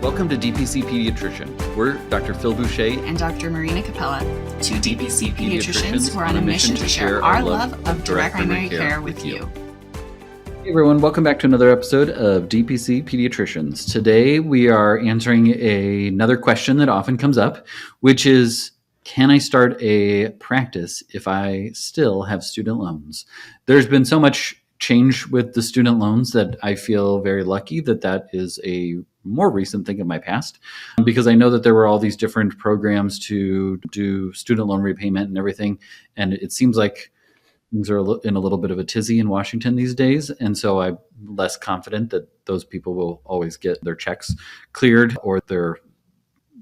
Welcome to DPC Pediatrician. We're Dr. Phil Boucher and Dr. Marina Capella, two DPC pediatricians who are on a mission to share our love of direct primary care with you. Hey everyone, welcome back to another episode of DPC Pediatricians. Today we are answering another question that often comes up, which is, can I start a practice if I still have student loans? There's been so much change with the student loans that I feel very lucky that is a more recent thing in my past, because I know that there were all these different programs to do student loan repayment and everything. And it seems like things are in a little bit of a tizzy in Washington these days. And so I'm less confident that those people will always get their checks cleared or their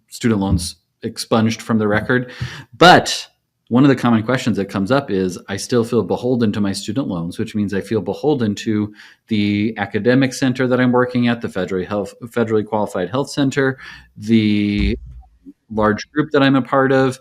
student loans expunged from the record. But one of the common questions that comes up is, I still feel beholden to my student loans, which means I feel beholden to the academic center that I'm working at, the federally qualified health center, the large group that I'm a part of.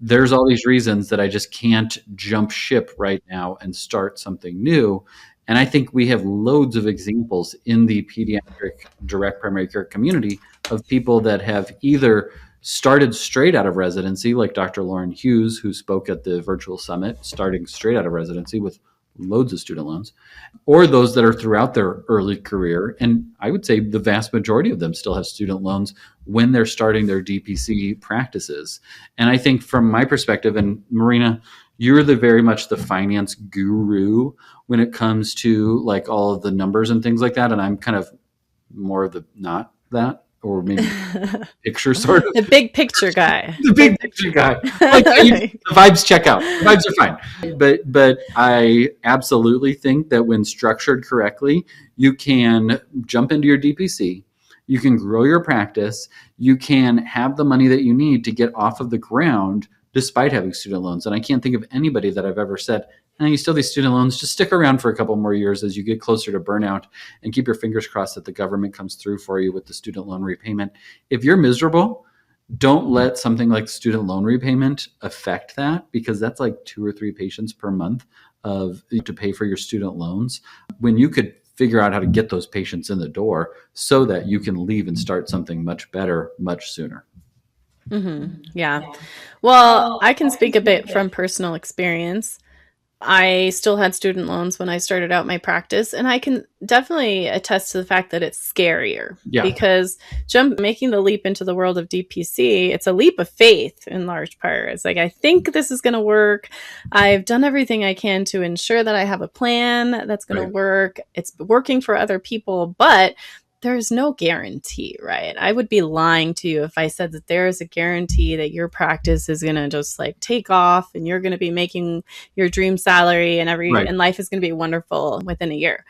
There's all these reasons that I just can't jump ship right now and start something new. And I think we have loads of examples in the pediatric direct primary care community of people that have either started straight out of residency, like Dr. Lauren Hughes, who spoke at the virtual summit, starting straight out of residency with loads of student loans, or those that are throughout their early career. And I would say the vast majority of them still have student loans when they're starting their DPC practices. And I think from my perspective, and Marina, you're very much the finance guru when it comes to like all of the numbers and things like that. And I'm kind of more of the not that. Or maybe picture sort of. The big picture guy. The big picture guy. Like, the vibes check out. The vibes are fine. But I absolutely think that when structured correctly, you can jump into your DPC, you can grow your practice, you can have the money that you need to get off of the ground despite having student loans. And I can't think of anybody that I've ever said, you still have these student loans, just stick around for a couple more years as you get closer to burnout and keep your fingers crossed that the government comes through for you with the student loan repayment. If you're miserable, don't let something like student loan repayment affect that, because that's like 2 or 3 patients per month to pay for your student loans, when you could figure out how to get those patients in the door so that you can leave and start something much better, much sooner. Mm-hmm. Yeah. Well, I can speak a bit from personal experience. I still had student loans when I started out my practice, and I can definitely attest to the fact that it's scarier because making the leap into the world of DPC, it's a leap of faith in large part. It's like, I think this is going to work. I've done everything I can to ensure that I have a plan that's going to work. It's working for other people, but there's no guarantee, right? I would be lying to you if I said that there is a guarantee that your practice is going to just like take off and you're going to be making your dream salary and and life is going to be wonderful within a year.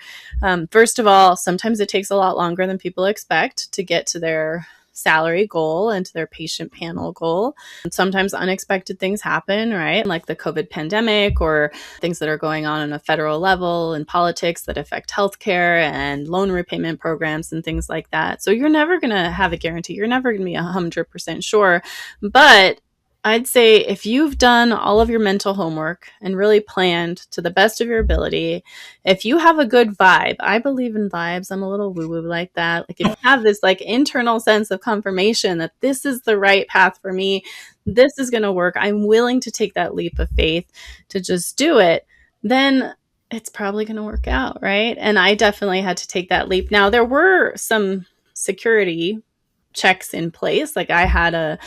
First of all, sometimes it takes a lot longer than people expect to get to their salary goal and to their patient panel goal. And sometimes unexpected things happen, right? Like the COVID pandemic or things that are going on a federal level in politics that affect healthcare and loan repayment programs and things like that. So you're never going to have a guarantee. You're never going to be 100% sure. But I'd say if you've done all of your mental homework and really planned to the best of your ability, if you have a good vibe, I believe in vibes. I'm a little woo-woo like that. Like if you have this like internal sense of confirmation that this is the right path for me, this is going to work, I'm willing to take that leap of faith to just do it, then it's probably going to work out, right? And I definitely had to take that leap. Now, there were some security checks in place. Like I had a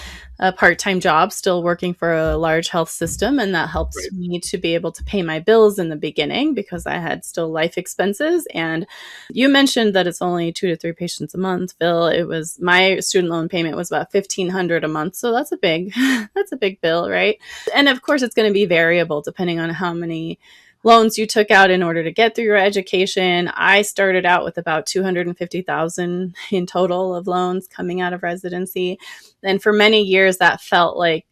part-time job still working for a large health system, and that helped me to be able to pay my bills in the beginning because I had still life expenses. And you mentioned that it's only 2 to 3 patients a month, Phil. It was, my student loan payment was about $1,500 a month. So that's a big bill, right? And of course it's going to be variable depending on how many loans you took out in order to get through your education. I started out with about $250,000 in total of loans coming out of residency. And for many years that felt like,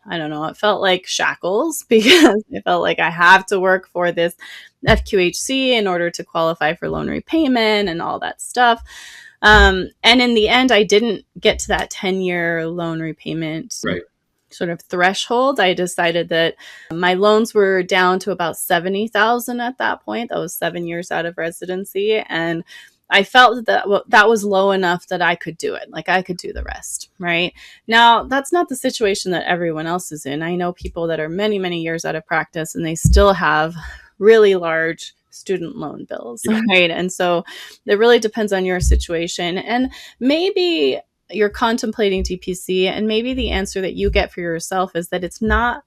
I don't know, it felt like shackles because I felt like I have to work for this FQHC in order to qualify for loan repayment and all that stuff. And in the end, I didn't get to that 10-year loan repayment sort of threshold. I decided that my loans were down to about $70,000 at that point. That was 7 years out of residency. And I felt that was low enough that I could do it. Like I could do the rest, right? Now, that's not the situation that everyone else is in. I know people that are many, many years out of practice and they still have really large student loan bills, Yeah. right? And so it really depends on your situation. And maybe you're contemplating DPC, and maybe the answer that you get for yourself is that it's not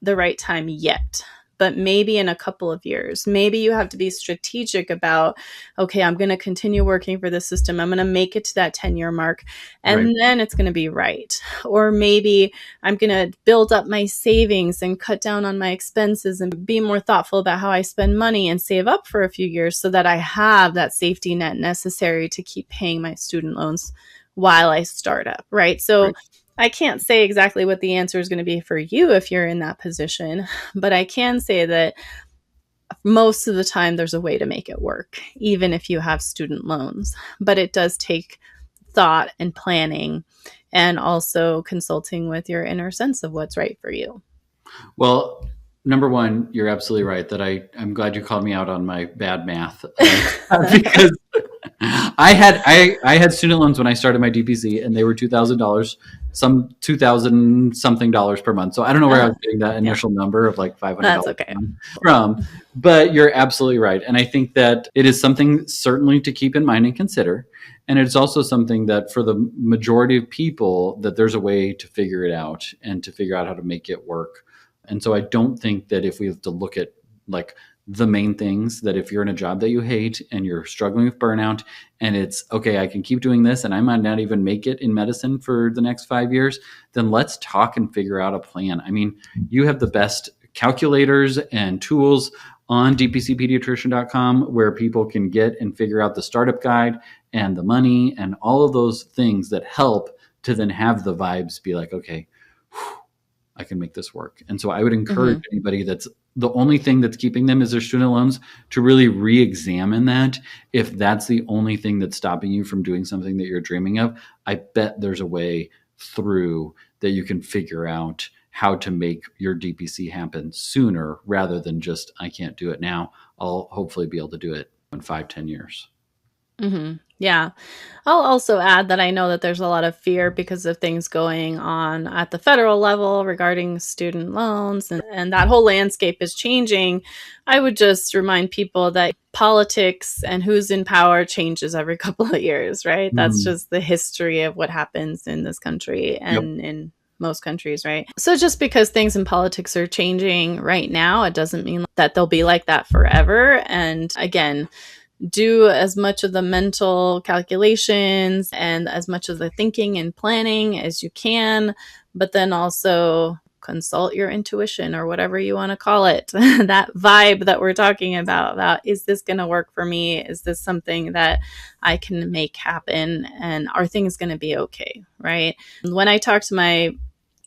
the right time yet, but maybe in a couple of years. Maybe you have to be strategic about, okay, I'm going to continue working for the system. I'm going to make it to that 10-year mark, and Right. then it's going to be right. Or maybe I'm going to build up my savings and cut down on my expenses and be more thoughtful about how I spend money and save up for a few years so that I have that safety net necessary to keep paying my student loans while I start up, right? So Right. I can't say exactly what the answer is going to be for you if you're in that position, but I can say that most of the time there's a way to make it work, even if you have student loans. But it does take thought and planning and also consulting with your inner sense of what's right for you. Well, number one, you're absolutely right that I'm glad you called me out on my bad math because I had student loans when I started my DPC, and they were $2,000, some 2,000 something dollars per month. So I don't know where I was getting that initial number of like $500 That's okay. from, but you're absolutely right. And I think that it is something certainly to keep in mind and consider. And it's also something that for the majority of people that there's a way to figure it out and to figure out how to make it work. And so I don't think that if we have to look at like the main things, that if you're in a job that you hate and you're struggling with burnout and it's okay, I can keep doing this and I might not even make it in medicine for the next 5 years, then let's talk and figure out a plan. I mean, you have the best calculators and tools on dpcpediatrician.com where people can get and figure out the startup guide and the money and all of those things that help to then have the vibes be like, okay, I can make this work. And so I would encourage anybody that's the only thing that's keeping them is their student loans to really re-examine that. If that's the only thing that's stopping you from doing something that you're dreaming of, I bet there's a way through that you can figure out how to make your DPC happen sooner rather than just, I can't do it now. I'll hopefully be able to do it in 5-10 years. Yeah. I'll also add that I know that there's a lot of fear because of things going on at the federal level regarding student loans, and that whole landscape is changing. I would just remind people that politics and who's in power changes every couple of years, right? That's just the history of what happens in this country and in most countries, right? So just because things in politics are changing right now, it doesn't mean that they'll be like that forever. And again, do as much of the mental calculations and as much of the thinking and planning as you can, but then also consult your intuition or whatever you want to call it. That vibe that we're talking about, is this going to work for me? Is this something that I can make happen? And are things going to be okay? Right. When I talk to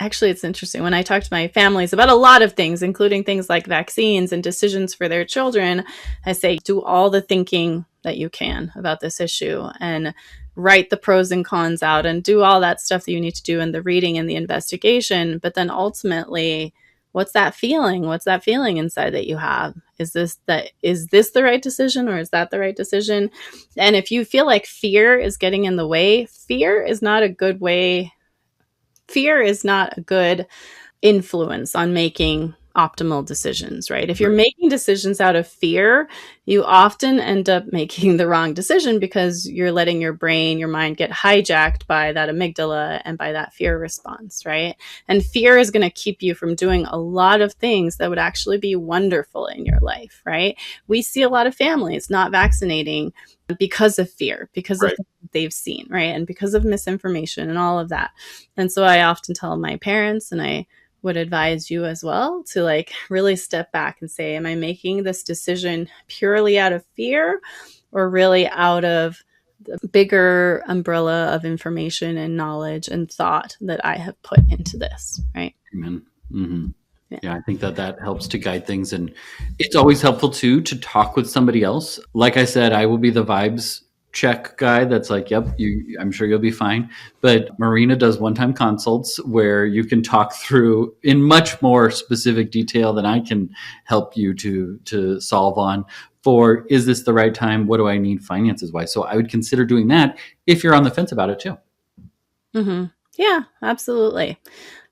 Actually, it's interesting. When I talk to my families about a lot of things, including things like vaccines and decisions for their children, I say, do all the thinking that you can about this issue and write the pros and cons out and do all that stuff that you need to do in the reading and the investigation. But then ultimately, what's that feeling? What's that feeling inside that you have? Is this the right decision or is that the right decision? And if you feel like fear is getting in the way, fear is not a good influence on making optimal decisions, right? If you're making decisions out of fear, you often end up making the wrong decision because you're letting your brain, your mind get hijacked by that amygdala and by that fear response, right? And fear is going to keep you from doing a lot of things that would actually be wonderful in your life, right? We see a lot of families not vaccinating because of fear, because of what they've seen, right? And because of misinformation and all of that. And so I often tell my parents, and I would advise you as well, to like really step back and say, am I making this decision purely out of fear or really out of the bigger umbrella of information and knowledge and thought that I have put into this, right? Amen. Yeah, I think that helps to guide things. And it's always helpful too to talk with somebody else. Like I said, I will be the vibes check guy that's like, yep, I'm sure you'll be fine. But Marina does one-time consults where you can talk through in much more specific detail than I can help you to solve on. for, is this the right time? What do I need finances wise? So I would consider doing that if you're on the fence about it too. Mm-hmm. Yeah, absolutely.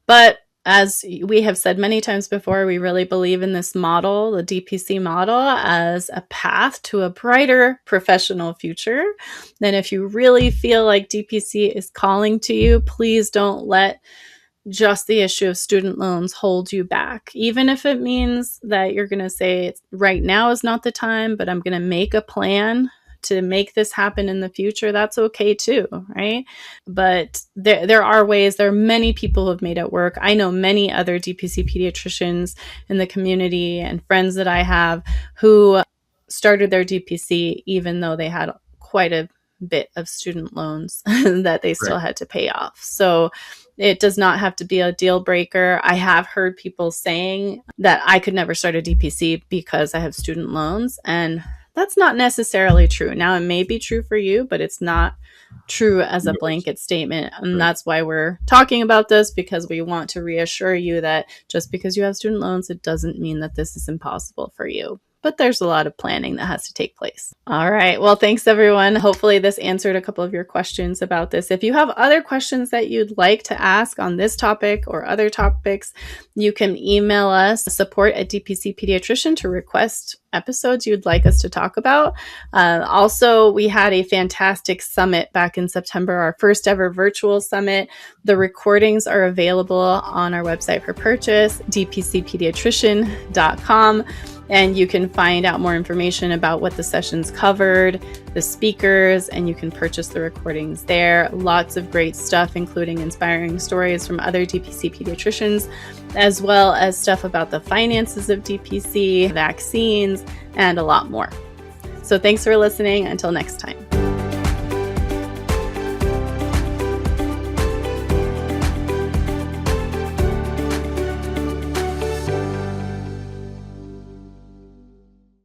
But as we have said many times before, we really believe in this model, the DPC model, as a path to a brighter professional future. Then if you really feel like DPC is calling to you, please don't let just the issue of student loans hold you back. Even if it means that you're going to say right now is not the time, but I'm going to make a plan to make this happen in the future, that's okay too, right? But there are ways. There are many people who have made it work. I know many other DPC pediatricians in the community and friends that I have who started their DPC even though they had quite a bit of student loans that they still had to pay off. So it does not have to be a deal breaker. I have heard people saying that I could never start a DPC because I have student loans, and that's not necessarily true. Now, it may be true for you, but it's not true as a blanket statement. And that's why we're talking about this, because we want to reassure you that just because you have student loans, it doesn't mean that this is impossible for you. But there's a lot of planning that has to take place. All right. Well, thanks, everyone. Hopefully this answered a couple of your questions about this. If you have other questions that you'd like to ask on this topic or other topics, you can email us support@DPC Pediatrician to request episodes you'd like us to talk about. Also, we had a fantastic summit back in September, our first ever virtual summit. The recordings are available on our website for purchase, dpcpediatrician.com. And you can find out more information about what the sessions covered, the speakers, and you can purchase the recordings there. Lots of great stuff, including inspiring stories from other DPC pediatricians, as well as stuff about the finances of DPC, vaccines, and a lot more. So thanks for listening. Until next time.